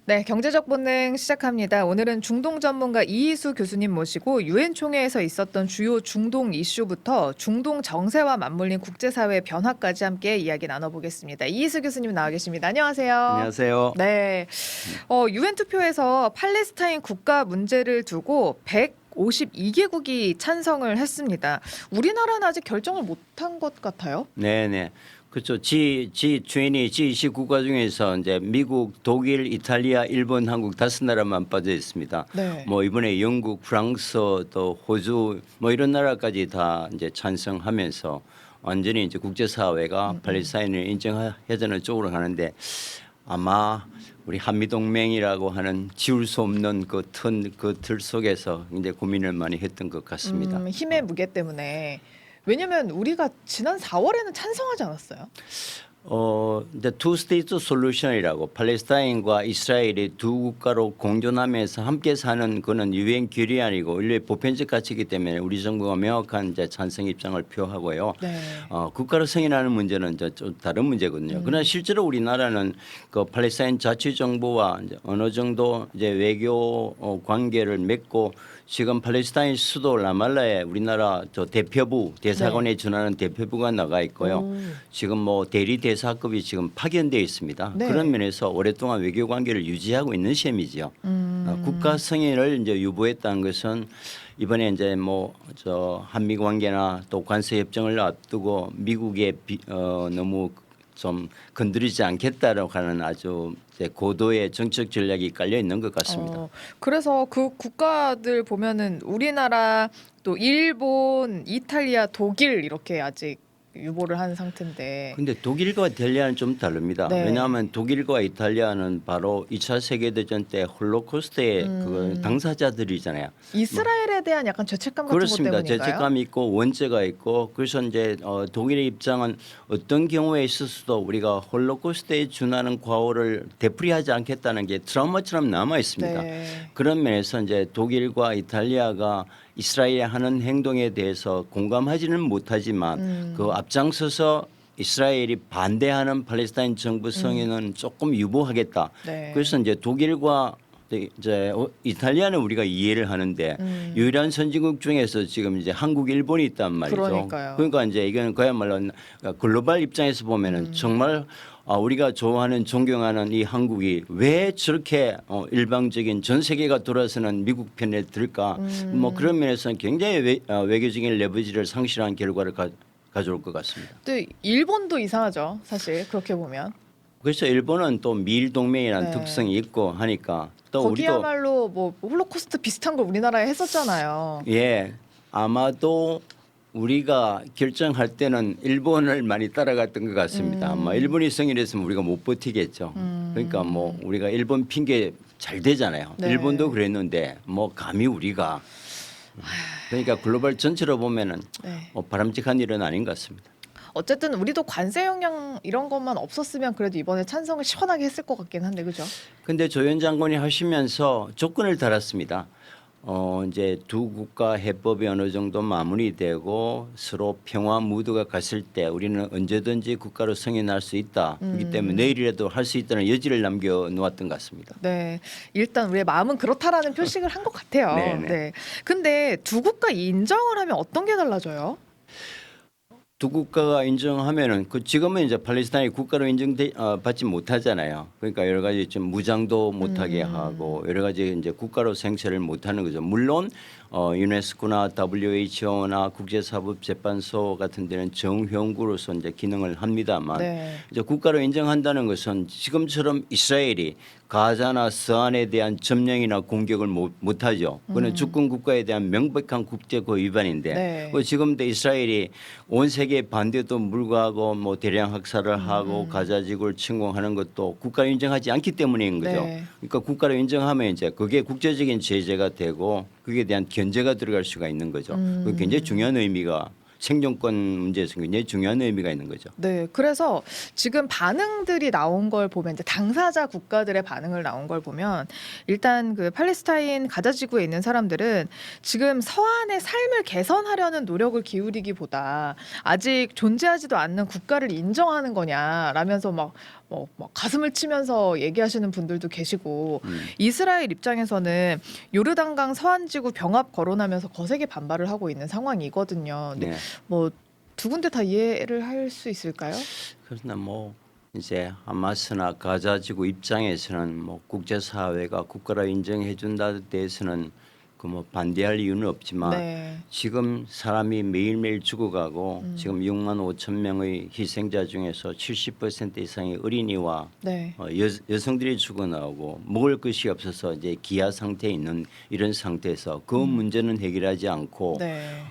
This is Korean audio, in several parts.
네, 경제적 본능 시작합니다. 오늘은 중동 전문가 이희수 교수님 모시고 유엔 총회에서 있었던 주요 중동 이슈부터 중동 정세와 맞물린 국제사회 변화까지 함께 이야기 나눠보겠습니다. 이희수 교수님 나와 계십니다. 안녕하세요. 안녕하세요. 네, 유엔 투표에서 팔레스타인 국가 문제를 두고 152개국이 찬성을 했습니다. 우리나라는 아직 결정을 못한 것 같아요. 네네. 그렇죠. G20, G20 국가 중에서 이제 미국, 독일, 이탈리아, 일본, 한국 5나라만 빠져 있습니다. 네. 뭐 이번에 영국, 프랑스, 또 호주 뭐 이런 나라까지 다 이제 찬성하면서 완전히 이제 국제사회가 팔레스타인을 인정하자는 쪽으로 가는데 아마 우리 한미동맹이라고 하는 지울 수 없는 그 틀 속에서 이제 고민을 많이 했던 것 같습니다. 힘의 무게 때문에. 왜냐면 우리가 지난 4월에는 찬성하지 않았어요? 이제 투 스테이트 솔루션이라고 팔레스타인과 이스라엘이 두 국가로 공존하면서 함께 사는 그는 유엔 결의안이고 인류의 보편적 가치이기 때문에 우리 정부가 명확한 이제 찬성 입장을 표하고요. 네. 국가로 승인하는 문제는 이제 좀 다른 문제거든요. 그러나 실제로 우리나라는 그 팔레스타인 자치정부와 이제 어느 정도 이제 외교 관계를 맺고 지금 팔레스타인 수도 라말라에 우리나라 저 대표부 대사관에 준하는 대표부가 나가 있고요. 지금 뭐 대리 대사급이 지금 파견되어 있습니다. 네. 그런 면에서 오랫동안 외교 관계를 유지하고 있는 셈이죠. 국가 승인을 이제 유보했다는 것은 이번에 이제 뭐 저 한미 관계나 또 관세 협정을 앞두고 미국의 너무 좀 건드리지 않겠다라고 하는 아주 이제 고도의 정책 전략이 깔려 있는 것 같습니다. 그래서 그 국가들 보면은 우리나라 또 일본, 이탈리아, 독일 이렇게 아직 유보를 한 상태인데. 근데 독일과 이탈리아는 좀 다릅니다. 네. 왜냐하면 독일과 이탈리아는 바로 2차 세계대전 때 홀로코스트의 그 당사자들이잖아요. 이스라엘에 대한 약간 죄책감 같은 것 그렇습니다. 때문인가요? 죄책감이 있고 원죄가 있고 그래서 이제 독일의 입장은 어떤 경우에 있어서도 우리가 홀로코스트에 준하는 과오를 되풀이하지 않겠다는 게 트라우마처럼 남아 있습니다. 네. 그런 면에서 이제 독일과 이탈리아가 이스라엘이 하는 행동에 대해서 공감하지는 못하지만 그 앞장서서 이스라엘이 반대하는 팔레스타인 정부 성인은 조금 유보하겠다. 네. 그래서 이제 독일과 이제 이탈리아는 우리가 이해를 하는데 유일한 선진국 중에서 지금 이제 한국, 일본이 있단 말이죠. 그러니까요. 그러니까 이제 이건 그야말로 글로벌 입장에서 보면은 정말 우리가 좋아하는 존경하는 이 한국이 왜 저렇게 일방적인 전 세계가 돌아서는 미국 편에 들까? 뭐 그런 면에서는 굉장히 외교적인 레버리지를 상실한 결과를 가져올 것 같습니다. 또 일본도 이상하죠. 사실 그렇게 보면. 그래서 일본은 또 미일 동맹이라는 네. 특성이 있고 하니까 또 우리도 거기야말로 뭐 홀로코스트 비슷한 걸 우리나라에 했었잖아요. 예 아마도 우리가 결정할 때는 일본을 많이 따라갔던 것 같습니다. 아마 일본이 승인했으면 우리가 못 버티겠죠. 그러니까 뭐 우리가 일본 핑계 잘 되잖아요. 네. 일본도 그랬는데 뭐 감히 우리가 그러니까 글로벌 전체로 보면은 네. 바람직한 일은 아닌 것 같습니다. 어쨌든 우리도 관세 영향 이런 것만 없었으면 그래도 이번에 찬성을 시원하게 했을 것 같긴 한데 그죠? 근데 조현 장관이 하시면서 조건을 달았습니다. 이제 두 국가 해법이 어느 정도 마무리되고 서로 평화 무드가 갔을 때 우리는 언제든지 국가로 승인할 수 있다. 그렇기 때문에 내일이라도 할 수 있다는 여지를 남겨 놓았던 것 같습니다. 네, 일단 우리의 마음은 그렇다라는 표식을 한 것 같아요. 네네. 네. 근데 두 국가 인정을 하면 어떤 게 달라져요? 두 국가가 인정하면은 그 지금은 이제 팔레스타인이 국가로 받지 못하잖아요. 그러니까 여러 가지 좀 무장도 못하게 하고 여러 가지 이제 국가로 생체를 못하는 거죠. 물론 유네스코나 WHO나 국제사법재판소 같은 데는 정회원국으로서 이제 기능을 합니다만 네. 이제 국가로 인정한다는 것은 지금처럼 이스라엘이 가자나 서안에 대한 점령이나 공격을 못하죠. 그는 주권 국가에 대한 명백한 국제법 위반인데 네. 지금도 이스라엘이 온 세계 반대도 불구하고 뭐 대량 학살을 하고 가자 지구를 침공하는 것도 국가로 인정하지 않기 때문인 거죠. 네. 그러니까 국가로 인정하면 이제 그게 국제적인 제재가 되고 그게 대한 견제가 들어갈 수가 있는 거죠. 그 굉장히 중요한 의미가 생존권 문제에서 굉장히 중요한 의미가 있는 거죠. 네, 그래서 지금 반응들이 나온 걸 보면 이제 당사자 국가들의 반응을 나온 걸 보면 일단 그 팔레스타인 가자 지구에 있는 사람들은 지금 서안의 삶을 개선하려는 노력을 기울이기보다 아직 존재하지도 않는 국가를 인정하는 거냐라면서 막 뭐 가슴을 치면서 얘기하시는 분들도 계시고 이스라엘 입장에서는 요르단강 서안지구 병합 거론하면서 거세게 반발을 하고 있는 상황이거든요. 근데 네. 뭐 두 군데 다 이해를 할 수 있을까요? 그러나 뭐 이제 하마스나 가자지구 입장에서는 뭐 국제사회가 국가로 인정해 준다에 대해서는 그 뭐 반대할 이유는 없지만 네. 지금 사람이 매일매일 죽어가고 지금 6만 5천 명의 희생자 중에서 70% 이상의 어린이와 네. 여성들이 죽어나오고 먹을 것이 없어서 이제 기아 상태에 있는 이런 상태에서 그 문제는 해결하지 않고 네.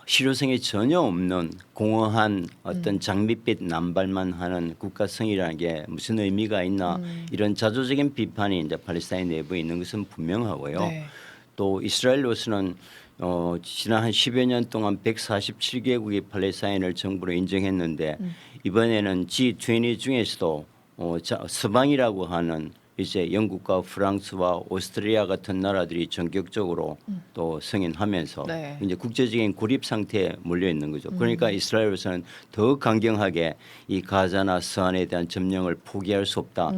실효성이 전혀 없는 공허한 어떤 장밋빛 남발만 하는 국가성이라는 게 무슨 의미가 있나 이런 자조적인 비판이 이제 팔레스타인 내부에 있는 것은 분명하고요. 네. 또 이스라엘로서는 지난 한 10여 년 동안 147개국이 팔레스타인을 정부로 인정했는데 이번에는 G20 중에서도 서방이라고 하는 이제 영국과 프랑스와 오스트리아 같은 나라들이 전격적으로 또 승인하면서 네. 이제 국제적인 고립 상태에 몰려 있는 거죠. 그러니까 이스라엘로서는 더 강경하게 이 가자나 서안에 대한 점령을 포기할 수 없다.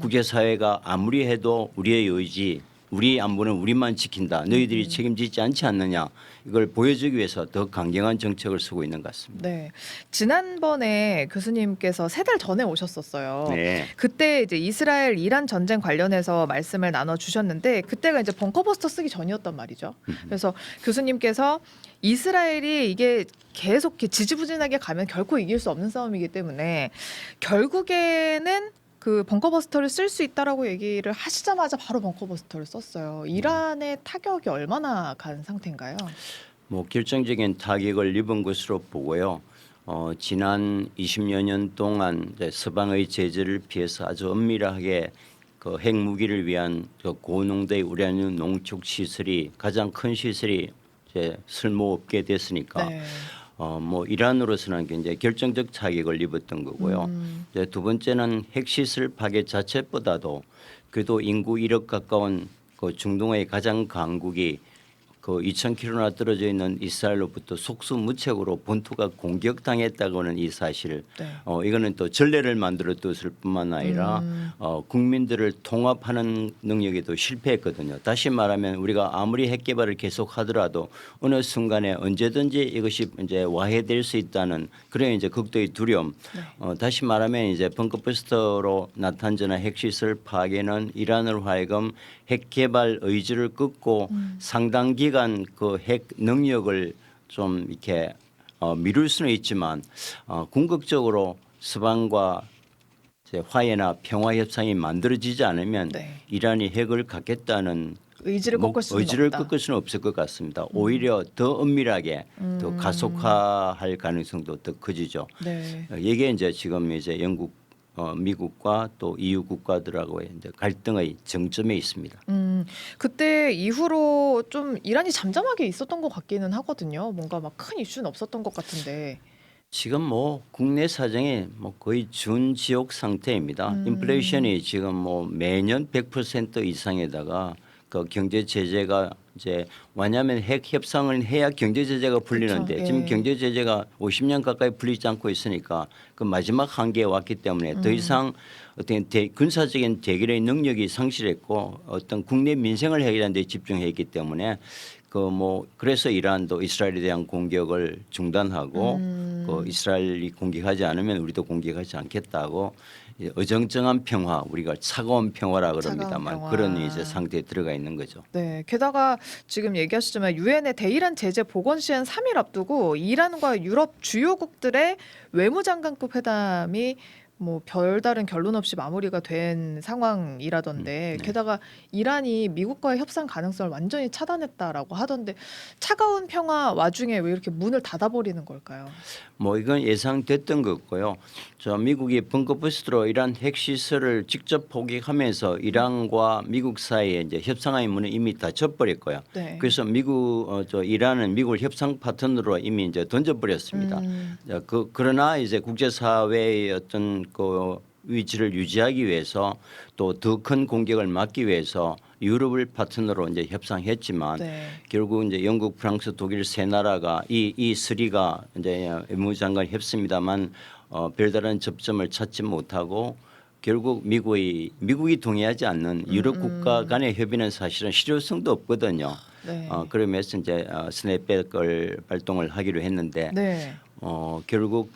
국제사회가 아무리 해도 우리의 의지, 우리 안보는 우리만 지킨다. 너희들이 책임지지 않지 않느냐. 이걸 보여주기 위해서 더 강경한 정책을 쓰고 있는 것 같습니다. 네. 지난번에 교수님께서 3달 전에 오셨었어요. 네. 그때 이제 이스라엘 이란 전쟁 관련해서 말씀을 나눠 주셨는데 그때가 이제 벙커버스터 쓰기 전이었단 말이죠. 그래서 교수님께서 이스라엘이 이게 계속 이렇게 지지부진하게 가면 결코 이길 수 없는 싸움이기 때문에 결국에는 그 벙커버스터를 쓸 수 있다라고 얘기를 하시자마자 바로 벙커버스터를 썼어요. 이란의 타격이 얼마나 간 상태인가요? 뭐 결정적인 타격을 입은 것으로 보고요. 지난 20여 년 동안 이제 서방의 제재를 피해서 아주 엄밀하게 그 핵무기를 위한 그 고농도의 우라늄 농축 시설이 가장 큰 시설이 이제 쓸모없게 됐으니까 네. 뭐 이란으로서는 굉장히 결정적 타격을 입었던 거고요. 이제 두 번째는 핵시설 파괴 자체보다도 그래도 인구 1억 가까운 그 중동의 가장 강국이 그 2,000km나 떨어져 있는 이스라엘로부터 속수무책으로 본토가 공격당했다고는 이 사실 네. 이거는 또 전례를 만들었을 뿐만 아니라 국민들을 통합하는 능력에도 실패했거든요. 다시 말하면 우리가 아무리 핵 개발을 계속하더라도 어느 순간에 언제든지 이것이 이제 와해될 수 있다는 그런 이제 극도의 두려움. 다시 말하면 이제 벙커버스터로 나타난 핵시설 파괴는 이란을 하여금 핵 개발 의지를 끊고 상당 기간 그 핵 능력을 좀 이렇게 미룰 수는 있지만 궁극적으로 서방과 이제 화해나 평화 협상이 만들어지지 않으면 네. 이란이 핵을 갖겠다는 의지를 꺾을 수는 의지를 없다. 꺾을 수는 없을 것 같습니다. 오히려 더 엄밀하게 더 가속화할 가능성도 더 커지죠. 네. 이게 이제 지금 이제 영국 미국과 또 EU 국가들하고의 이제 갈등의 정점에 있습니다. 그때 이후로 좀 이란이 잠잠하게 있었던 것 같기는 하거든요. 뭔가 막 큰 이슈는 없었던 것 같은데. 지금 뭐 국내 사정이 뭐 거의 준지옥 상태입니다. 인플레이션이 지금 뭐 매년 100% 이상에다가 그 경제 제재가 이제 왜냐하면 핵 협상을 해야 경제 제재가 풀리는데 그렇죠. 지금 예. 경제 제재가 50년 가까이 풀리지 않고 있으니까 그 마지막 한계에 왔기 때문에 더 이상 어떤 군사적인 대결의 능력이 상실했고 어떤 국내 민생을 해결하는 데 집중했기 때문에 그 뭐 그래서 이란도 이스라엘에 대한 공격을 중단하고 그 이스라엘이 공격하지 않으면 우리도 공격하지 않겠다고 어정쩡한 평화, 우리가 차가운 평화라 그럽니다만 평화. 그런 이제 상태에 들어가 있는 거죠. 네. 게다가 지금 얘기하시지만 유엔의 대이란 제재 복원 시한 3일 앞두고 이란과 유럽 주요국들의 외무장관급 회담이 뭐 별다른 결론 없이 마무리가 된 상황이라던데 네. 게다가 이란이 미국과의 협상 가능성을 완전히 차단했다라고 하던데 차가운 평화 와중에 왜 이렇게 문을 닫아버리는 걸까요? 뭐 이건 예상됐던 거고요. 저 미국이 벙커버스터로 이란 핵시설을 직접 포격하면서 이란과 미국 사이에 이제 협상의 문은 이미 닫혀버렸고요. 네. 그래서 이란은 미국을 협상 파트너로 이미 이제 던져버렸습니다. 그러나 이제 국제사회의 어떤 그 위치를 유지하기 위해서 또 더 큰 공격을 막기 위해서 유럽을 파트너로 이제 협상했지만 네. 결국 이제 영국, 프랑스, 독일 세 나라가 이 쓰리가 이제 외무장관 협습니다만 별다른 접점을 찾지 못하고 결국 미국이 동의하지 않는 유럽 국가 간의 협의는 사실은 실효성도 없거든요. 네. 그러면서 이제 스냅백을 발동을 하기로 했는데 네. 결국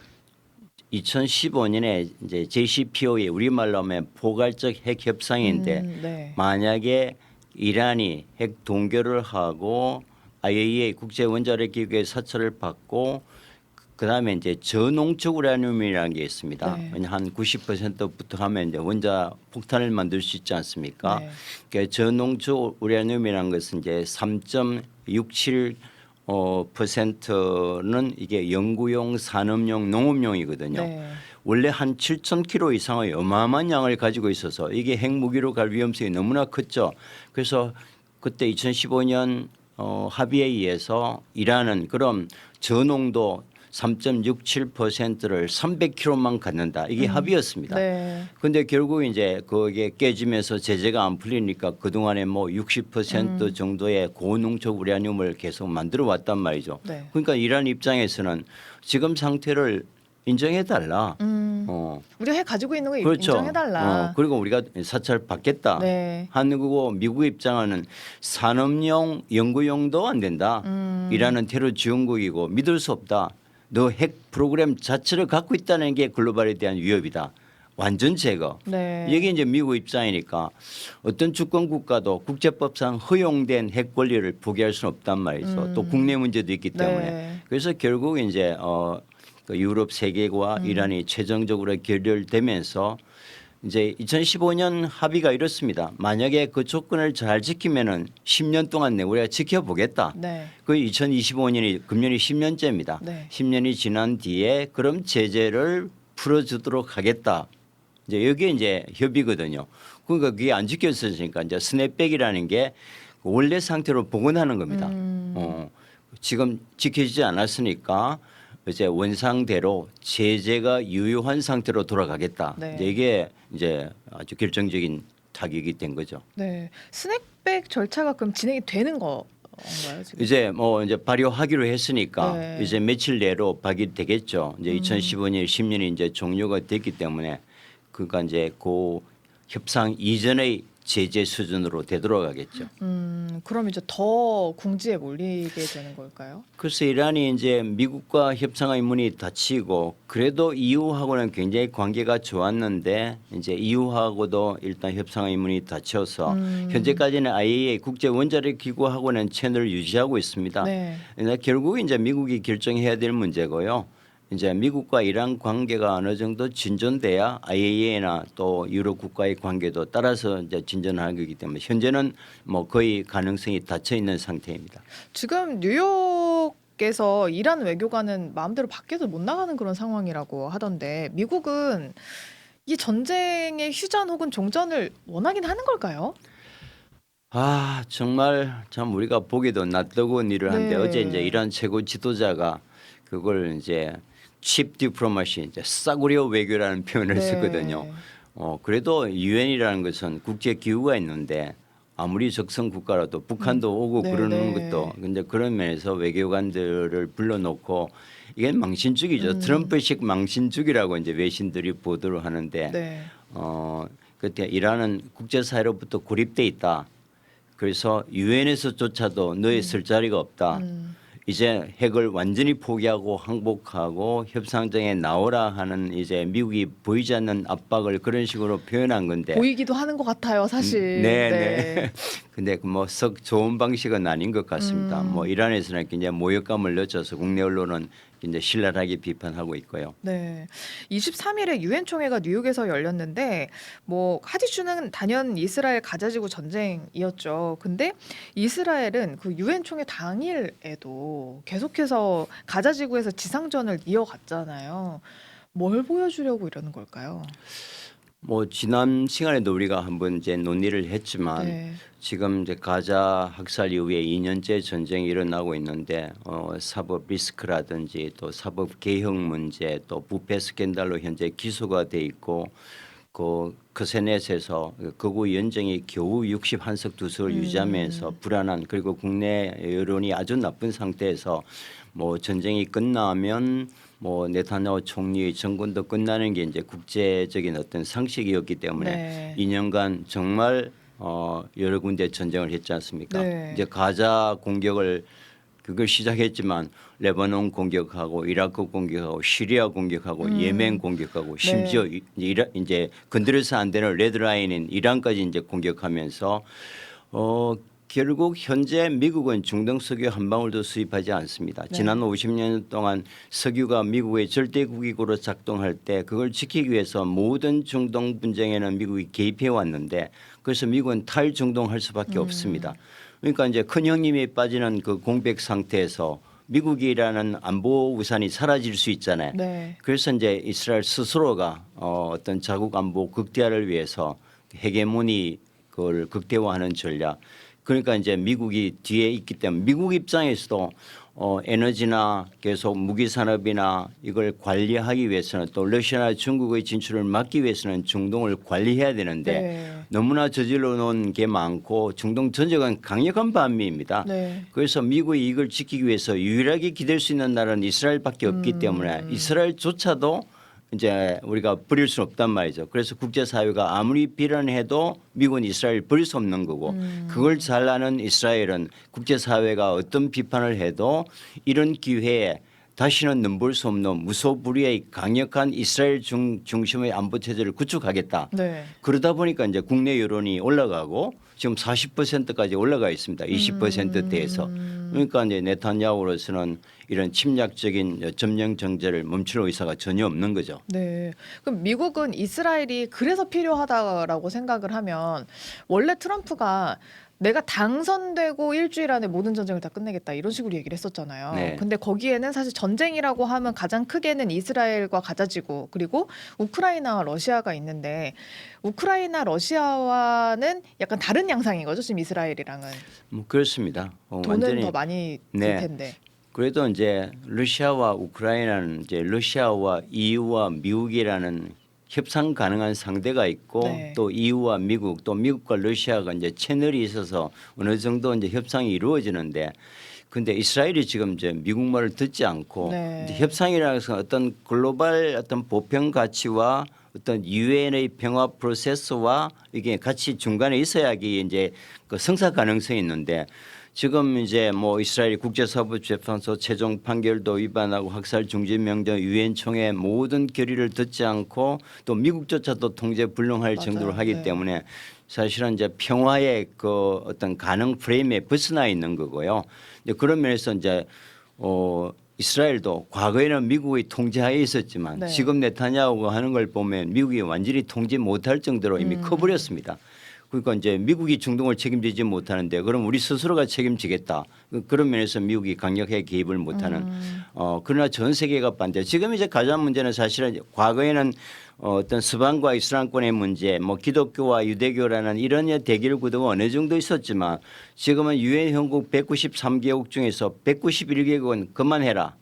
2015년에 이제 JCPOA 우리말로 하면 포괄적 핵 협상인데 네. 만약에 이란이 핵 동결을 하고 IAEA 국제 원자력 기구의 사찰을 받고 그다음에 이제 저농축 우라늄이라는 게 있습니다. 네. 왜냐 한 90%부터 하면 이제 원자 폭탄을 만들 수 있지 않습니까? 네. 그러니까 저농축 우라늄이라는 것은 이제 3.67 %는 이게 연구용, 산업용, 농업용이거든요. 네. 원래 한 7,000kg 이상의 어마어마한 양을 가지고 있어서 이게 핵무기로 갈 위험성이 너무나 컸죠. 그래서 그때 2015년 합의에 의해서 이란은 그럼 저농도 3.67%를 300kg만 갖는다. 이게 합의였습니다. 네. 근데 결국 이제 그게 깨지면서 제재가 안 풀리니까 그동안에 뭐 60% 정도의 고농축 우라늄을 계속 만들어 왔단 말이죠. 네. 그러니까 이란 입장에서는 지금 상태를 인정해 달라. 우리가 핵 가지고 있는 거 그렇죠. 인정해달라. 그리고 우리가 사찰 받겠다. 네. 한국하고 미국 입장은 산업용, 연구용도 안 된다. 이란은 테러 지원국이고 믿을 수 없다. 너 핵 프로그램 자체를 갖고 있다는 게 글로벌에 대한 위협이다. 완전 제거. 네. 이게 이제 미국 입장이니까 어떤 주권 국가도 국제법상 허용된 핵 권리를 포기할 수는 없단 말이죠. 또 국내 문제도 있기 때문에. 네. 그래서 결국 이제 그 유럽 세계와 이란이 최종적으로 결렬되면서 이제 2015년 합의가 이렇습니다. 만약에 그 조건을 잘 지키면은 10년 동안 우리가 지켜보겠다. 네. 그 2025년이 금년이 10년째입니다. 네. 10년이 지난 뒤에 그럼 제재를 풀어주도록 하겠다. 이제 여기에 이제 협의거든요. 그러니까 그게 안 지켜졌으니까 이제 스냅백이라는 게 원래 상태로 복원하는 겁니다. 지금 지켜지지 않았으니까 이제 원상대로 제재가 유효한 상태로 돌아가겠다. 네. 이제 이게 이제 아주 결정적인 타격이 된 거죠. 네. 스냅백 절차가 그럼 진행이 되는 건가요, 지금? 이제 뭐 이제 발효하기로 했으니까 네. 이제 며칠 내로 발기되겠죠. 이제 2015년 10년이 이제 종료가 됐기 때문에 그러니까 이제 그 협상 이전의 제재 수준으로 되돌아가겠죠. 그럼 이제 더 궁지에 몰리게 되는 걸까요? 그래서 이란이 이제 미국과 협상의 문이 닫히고 그래도 EU하고는 굉장히 관계가 좋았는데 이제 EU하고도 일단 협상의 문이 닫혀서 현재까지는 IAEA 국제 원자력 기구하고는 채널을 유지하고 있습니다. 네. 근데 결국 이제 미국이 결정해야 될 문제고요. 이제 미국과 이란 관계가 어느 정도 진전돼야 IAEA나 또 유럽 국가의 관계도 따라서 이제 진전하는 거기 때문에 현재는 뭐 거의 가능성이 닫혀 있는 상태입니다. 지금 뉴욕에서 이란 외교관은 마음대로 밖에도 못 나가는 그런 상황이라고 하던데 미국은 이 전쟁의 휴전 혹은 종전을 원하긴 하는 걸까요? 정말 참 우리가 보기도 낯뜨거운 일을 하는데 네. 어제 이제 이란 최고 지도자가 그걸 이제 칩 디플로마시 이제 싸구려 외교라는 표현을 네. 쓰거든요. 그래도 유엔이라는 것은 국제 기구가 있는데 아무리 적성 국가라도 북한도 오고 네, 그러는 네. 것도 근데 그런 면에서 외교관들을 불러놓고 이게 망신주기죠. 트럼프식 망신주기라고 이제 외신들이 보도를 하는데 네. 그때 이란은 국제사회로부터 고립돼 있다. 그래서 유엔에서조차도 너의 쓸 자리가 없다. 이제 핵을 완전히 포기하고 항복하고 협상장에 나오라 하는 이제 미국이 보이지 않는 압박을 그런 식으로 표현한 건데. 보이기도 하는 것 같아요, 사실. 네. 근데 뭐 썩 좋은 방식은 아닌 것 같습니다. 뭐 이란에서는 굉장히 모욕감을 느껴서 국내 언론은 이제 신랄하게 비판하고 있고요. 네. 23일에 유엔 총회가 뉴욕에서 열렸는데 뭐 하디슈는 단연 이스라엘 가자지구 전쟁이었죠. 근데 이스라엘은 그 유엔 총회 당일에도 계속해서 가자지구에서 지상전을 이어갔잖아요. 뭘 보여주려고 이러는 걸까요? 뭐 지난 시간에도 우리가 한번 이제 논의를 했지만 네. 지금 이제 가자 학살 이후에 2년째 전쟁이 일어나고 있는데 사법 리스크라든지 또 사법 개혁 문제 또 부패 스캔들로 현재 기소가 돼 있고 그 세넷에서 극우 연정이 겨우 61석 두석을 유지하면서 불안한 그리고 국내 여론이 아주 나쁜 상태에서 뭐 전쟁이 끝나면 뭐 네타냐후 총리의 정권도 끝나는 게 이제 국제적인 어떤 상식이었기 때문에 네. 2년간 정말 여러 군데 전쟁을 했지 않습니까? 네. 이제 가자 공격을 그걸 시작했지만 레바논 공격하고 이라크 공격하고 시리아 공격하고 예멘 공격하고 심지어 이제 건드려서 안 되는 레드라인인 이란까지 이제 공격하면서 결국 현재 미국은 중동 석유 한 방울도 수입하지 않습니다. 지난 50년 동안 석유가 미국의 절대국익으로 작동할 때 그걸 지키기 위해서 모든 중동 분쟁에는 미국이 개입해 왔는데 그래서 미국은 탈중동할 수밖에 없습니다. 그러니까 이제 큰 형님이 빠지는 그 공백 상태에서 미국이라는 안보 우산이 사라질 수 있잖아요. 네. 그래서 이제 이스라엘 스스로가 어떤 자국 안보 극대화를 위해서 헤게모니 그걸 극대화하는 전략. 그러니까 이제 미국이 뒤에 있기 때문에 미국 입장에서도 에너지나 계속 무기 산업이나 이걸 관리하기 위해서는 또 러시아나 중국의 진출을 막기 위해서는 중동을 관리해야 되는데 네. 너무나 저질러 놓은 게 많고 중동 전쟁은 강력한 반미입니다. 네. 그래서 미국이 이걸 지키기 위해서 유일하게 기댈 수 있는 나라는 이스라엘밖에 없기 때문에 이스라엘조차도 이제 우리가 버릴 수는 없단 말이죠. 그래서 국제사회가 아무리 비난해도 미국은 이스라엘 버릴 수 없는 거고 그걸 잘 아는 이스라엘은 국제사회가 어떤 비판을 해도 이런 기회에 다시는 넘볼 수 없는 무소불위의 강력한 이스라엘 중심의 안보 체제를 구축하겠다. 네. 그러다 보니까 이제 국내 여론이 올라가고 지금 40%까지 올라가 있습니다. 20%대에서. 그러니까 이제 네타냐후로서는 이런 침략적인 점령 정제를 멈출 의사가 전혀 없는 거죠. 네. 그럼 미국은 이스라엘이 그래서 필요하다라고 생각을 하면 원래 트럼프가 내가 당선되고 일주일 안에 모든 전쟁을 다 끝내겠다 이런 식으로 얘기를 했었잖아요. 네. 근데 거기에는 사실 전쟁이라고 하면 가장 크게는 이스라엘과 가자지구 그리고 우크라이나와 러시아가 있는데 우크라이나 러시아와는 약간 다른 양상인 거죠. 지금 이스라엘이랑은 뭐 그렇습니다. 돈은 완전히 더 많이 들 네. 텐데. 그래도 이제 러시아와 우크라이나는 이제 러시아와 EU와 미국이라는 협상 가능한 상대가 있고 네. 또 EU와 미국 또 미국과 러시아가 이제 채널이 있어서 어느 정도 이제 협상이 이루어지는데 근데 이스라엘이 지금 이제 미국 말을 듣지 않고 네. 이제 협상이라는 것은 어떤 글로벌 어떤 보편 가치와 어떤 유엔의 평화 프로세스와 이게 같이 중간에 있어야 이제 그 성사 가능성이 있는데 지금 이제 뭐 이스라엘 국제사법재판소 최종 판결도 위반하고 학살 중지 명령 유엔 총회 모든 결의를 듣지 않고 또 미국조차도 통제 불능할 맞아요. 정도로 하기 네. 때문에 사실은 이제 평화의 그 어떤 가능 프레임에 벗어나 있는 거고요. 이제 그런 면에서 이제 이스라엘도 과거에는 미국의 통제하에 있었지만 네. 지금 네타냐후가 하는 걸 보면 미국이 완전히 통제 못할 정도로 이미 커버렸습니다. 그러니까 이제 미국이 중동을 책임지지 못하는데 그럼 우리 스스로가 책임지겠다. 그런 면에서 미국이 강력하게 개입을 못하는. 그러나 전 세계가 반대. 지금 이제 가장 문제는 사실은 과거에는 어떤 서방과 이슬람권의 문제, 뭐 기독교와 유대교라는 이런 대결 구도가 어느 정도 있었지만 지금은 유엔 형국 193개국 중에서 191개국은 그만해라.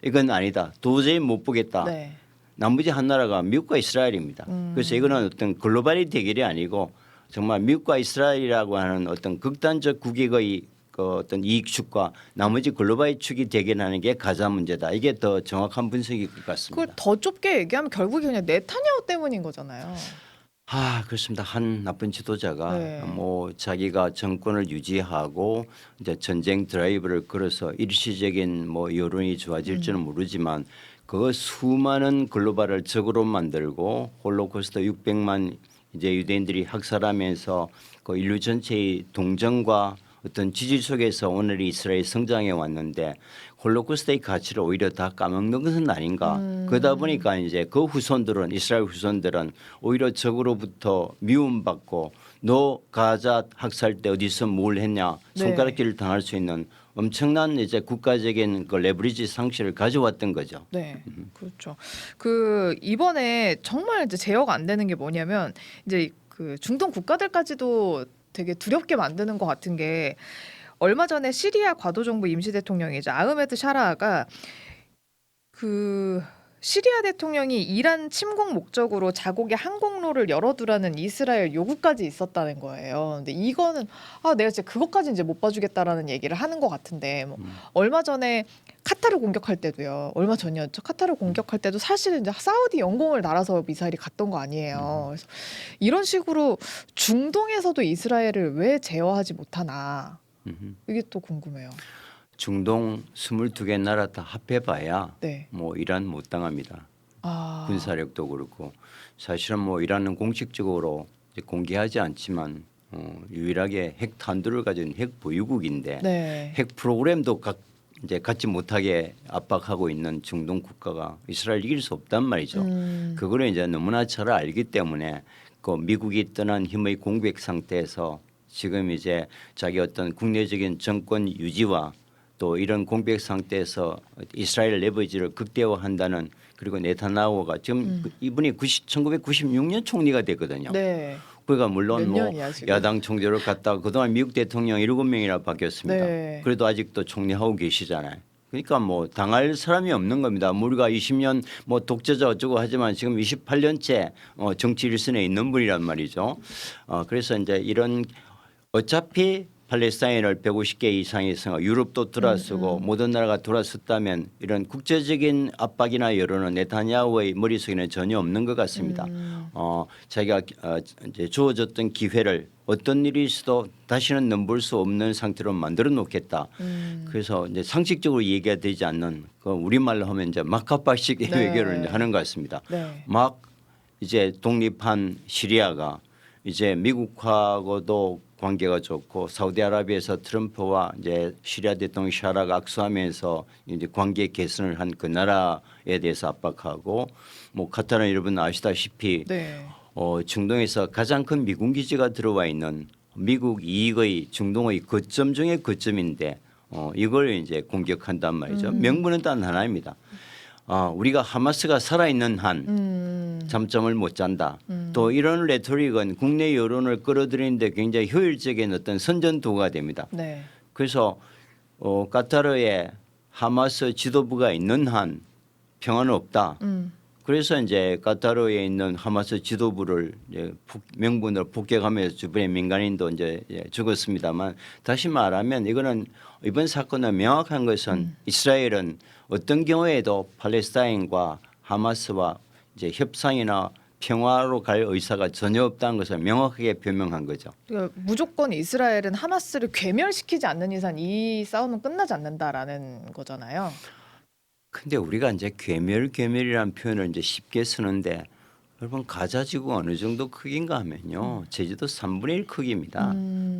이건 아니다. 도저히 못 보겠다. 네. 나머지 한 나라가 미국과 이스라엘입니다. 그래서 이거는 어떤 글로벌의 대결이 아니고 정말 미국과 이스라엘이라고 하는 어떤 극단적 국익의 그 어떤 이익축과 나머지 글로벌의 축이 대결하는 게 가자 문제다. 이게 더 정확한 분석일 것 같습니다. 그걸 더 좁게 얘기하면 결국에 그냥 네타냐후 때문인 거잖아요. 그렇습니다. 한 나쁜 지도자가 네. 뭐 자기가 정권을 유지하고 이제 전쟁 드라이브를 걸어서 일시적인 뭐 여론이 좋아질지는 모르지만 그 수많은 글로벌을 적으로 만들고 홀로코스트 600만 이제 유대인들이 학살하면서 그 인류 전체의 동정과 어떤 지지 속에서 오늘 이스라엘 성장해 왔는데 홀로코스트의 가치를 오히려 다 까먹는 것은 아닌가. 그러다 보니까 이제 그 후손들은 이스라엘 후손들은 오히려 적으로부터 미움받고 너 가자 학살 때 어디서 뭘 했냐 손가락질을 당할 수 있는 엄청난 이제 국가적인 그 레버리지 상실을 가져왔던 거죠. 네, 그렇죠. 그 이번에 정말 이제 제어가 안 되는 게 뭐냐면 이제 그 중동 국가들까지도 되게 두렵게 만드는 것 같은 게 얼마 전에 시리아 과도정부 임시 대통령이죠 아흐메드 샤라가 그 시리아 대통령이 이란 침공 목적으로 자국의 항공로를 열어두라는 이스라엘 요구까지 있었다는 거예요. 근데 이거는 내가 진짜 그것까지 이제 못 봐주겠다라는 얘기를 하는 것 같은데 뭐 얼마 전에 카타르 공격할 때도요. 얼마 전이었죠. 카타르 공격할 때도 사실은 이제 사우디 영공을 날아서 미사일이 갔던 거 아니에요. 그래서 이런 식으로 중동에서도 이스라엘을 왜 제어하지 못하나 이게 또 궁금해요. 중동 22개 나라 다 합해봐야 네. 뭐 이란 못 당합니다. 아, 군사력도 그렇고 사실은 뭐 이란은 공식적으로 이제 공개하지 않지만 유일하게 핵 탄두를 가진 핵 보유국인데 네. 핵 프로그램도 이제 갖지 못하게 압박하고 있는 중동 국가가 이스라엘 이길 수 없단 말이죠. 그거를 이제 너무나 잘 알기 때문에 그 미국이 떠난 힘의 공백 상태에서 지금 이제 자기 어떤 국내적인 정권 유지와 또 이런 공백 상태에서 이스라엘 레버리지를 극대화한다는 그리고 네타냐후가 지금 이분이 1996년 총리가 됐거든요. 네. 그러니까 물론 몇 뭐 년이야, 지금? 야당 총재를 갔다가 그동안 미국 대통령 7명이나 바뀌었습니다. 네. 그래도 아직도 총리하고 계시잖아요. 그러니까 뭐 당할 사람이 없는 겁니다. 우리가 20년 뭐 독재자 어쩌고 하지만 지금 28년째 정치 일선에 있는 분이란 말이죠. 그래서 이제 이런 어차피 팔레스타인을 150개 이상의 성 유럽도 돌아서고 모든 나라가 돌아섰다면 이런 국제적인 압박이나 여론은 네타냐후의 머릿속에는 전혀 없는 것 같습니다. 자기가 이제 주어졌던 기회를 어떤 일이 있어도 다시는 넘볼 수 없는 상태로 만들어 놓겠다. 그래서 이제 상식적으로 얘기가 되지 않는 그 우리말로 하면 이제 막합박식 네. 외교를 이제 하는 것 같습니다. 네. 막 이제 독립한 시리아가 이제 미국하고도 관계가 좋고 사우디아라비아에서 트럼프와 이제 시리아 대통령 샤라가 악수하면서 이제 관계 개선을 한 그 나라에 대해서 압박하고 뭐 카타르는 여러분 아시다시피 네. 중동에서 가장 큰 미군 기지가 들어와 있는 미국 이익의 중동의 거점 중의 거점인데 이걸 이제 공격한단 말이죠. 명분은 단 하나입니다. 우리가 하마스가 살아있는 한 잠잠을 못 잔다. 또 이런 레토릭은 국내 여론을 끌어들이는데 굉장히 효율적인 어떤 선전도구가 됩니다. 네. 그래서 카타르에 하마스 지도부가 있는 한 평화는 없다. 그래서 이제 카타르에 있는 하마스 지도부를 이제 명분으로 폭격하면서 주변의 민간인도 이제 죽었습니다만 다시 말하면 이거는 이번 사건은 명확한 것은 이스라엘은 어떤 경우에도 팔레스타인과 하마스와 이제 협상이나 평화로 갈 의사가 전혀 없다는 것을 명확하게 표명한 거죠. 그러니까 무조건 이스라엘은 하마스를 괴멸시키지 않는 이상 이 싸움은 끝나지 않는다라는 거잖아요. 근데 우리가 이제 괴멸이라는 표현을 이제 쉽게 쓰는데 여러분 가자 지구가 어느 정도 크기인가 하면요. 제주도 3분의 1 크기입니다.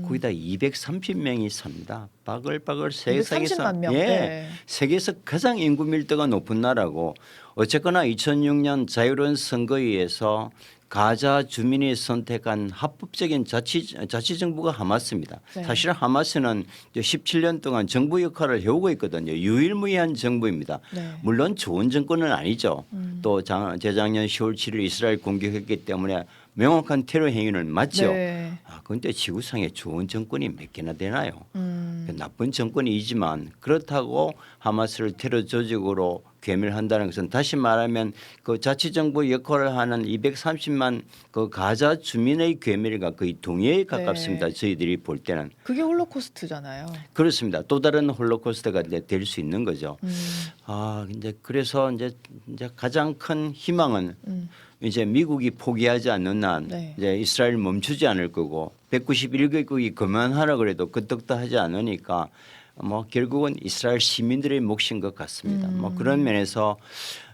거기다 230명이 삽니다. 바글바글 세계에서 230만 명. 예. 네. 세계에서 가장 인구 밀도가 높은 나라고 어쨌거나 2006년 자유로운 선거에서 가자 주민이 선택한 합법적인 자치정부가 하마스입니다. 네. 사실 하마스는 17년 동안 정부 역할을 해오고 있거든요. 유일무이한 정부입니다. 네. 물론 좋은 정권은 아니죠. 또 재작년 10월 7일 이스라엘 공격했기 때문에 명확한 테러 행위는 맞죠. 네. 그런데 지구상에 좋은 정권이 몇 개나 되나요? 음. 나쁜 정권이지만 그렇다고 하마스를 테러 조직으로 괴멸한다는 것은 다시 말하면 그 자치정부 역할을 하는 230만 그 가자 주민의 괴멸과 거의 동의에 가깝습니다. 네. 저희들이 볼 때는 그게 홀로코스트잖아요. 그렇습니다. 또 다른 홀로코스트가 될 수 있는 거죠. 이제 그래서 이제 가장 큰 희망은 이제 미국이 포기하지 않는 한 네. 이제 이스라엘 멈추지 않을 거고 191개국이 그만하라 그래도 끄떡도 하지 않으니까 뭐 결국은 이스라엘 시민들의 몫인 것 같습니다. 뭐 그런 면에서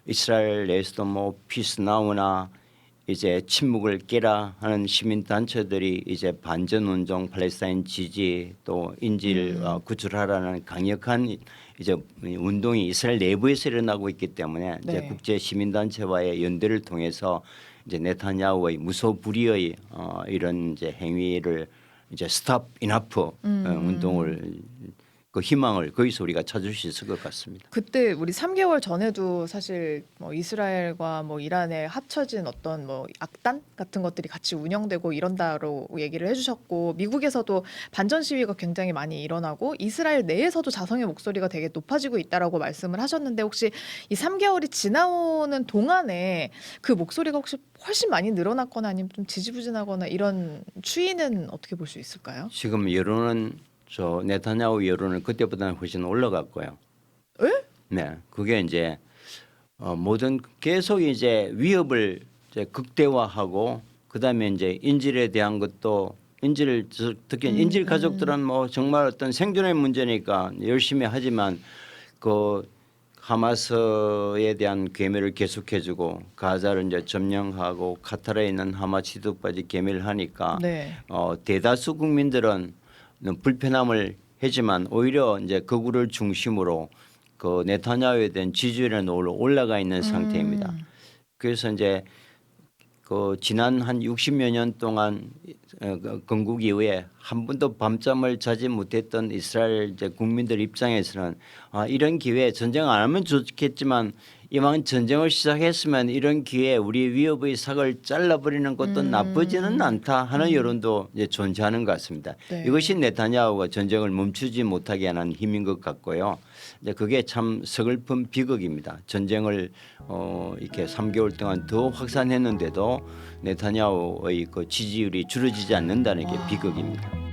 이스라엘 내에서도 뭐 피스나우나 이제 침묵을 깨라 하는 시민 단체들이 이제 반전 운동, 팔레스타인 지지 또 인질 구출하라는 강력한 이제 운동이 이스라엘 내부에서 일어나고 있기 때문에 이제 네. 국제 시민 단체와의 연대를 통해서 이제 네타냐후의 무소불위의 이런 이제 행위를 이제 스탑 이나프 운동을 그 희망을 거기서 우리가 찾을 수 있을 것 같습니다. 그때 우리 3개월 전에도 사실 뭐 이스라엘과 뭐 이란에 합쳐진 어떤 뭐 악단 같은 것들이 같이 운영되고 이런다로 얘기를 해주셨고, 미국에서도 반전 시위가 굉장히 많이 일어나고 이스라엘 내에서도 자성의 목소리가 되게 높아지고 있다라고 말씀을 하셨는데, 혹시 이 3개월이 지나오는 동안에 그 목소리가 혹시 훨씬 많이 늘어났거나 아니면 좀 지지부진하거나 이런 추이는 어떻게 볼 수 있을까요? 지금 여론은 저 네타냐후 여론은 그때보다는 훨씬 올라갔고요. 에? 네, 그게 이제 모든 계속 이제 위협을 이제 극대화하고 그다음에 이제 인질에 대한 것도 특히 인질 가족들은 뭐 정말 어떤 생존의 문제니까 열심히 하지만 그 하마스에 대한 괴멸을 계속해주고 가자를 이제 점령하고 카타르에 있는 하마 지도까지 괴멸을 하니까 네. 대다수 국민들은 불편함을 하지만 오히려 이제 극우를 중심으로 그 네타냐후에 대한 지지율은 올라가 있는 상태입니다. 그래서 이제 그 지난 한 60여 년 동안 건국 이후에 한 번도 밤잠을 자지 못했던 이스라엘 이제 국민들 입장에서는 이런 기회에 전쟁 안 하면 좋겠지만 이왕 전쟁을 시작했으면 이런 기회에 우리 위협의 삭을 잘라버리는 것도 나쁘지는 않다 하는 여론도 이제 존재하는 것 같습니다. 네. 이것이 네타냐후가 전쟁을 멈추지 못하게 하는 힘인 것 같고요. 이제 그게 참 서글픈 비극입니다. 전쟁을 이렇게 3개월 동안 더 확산했는데도 네타냐후의 그 지지율이 줄어지지 않는다는 게 비극입니다.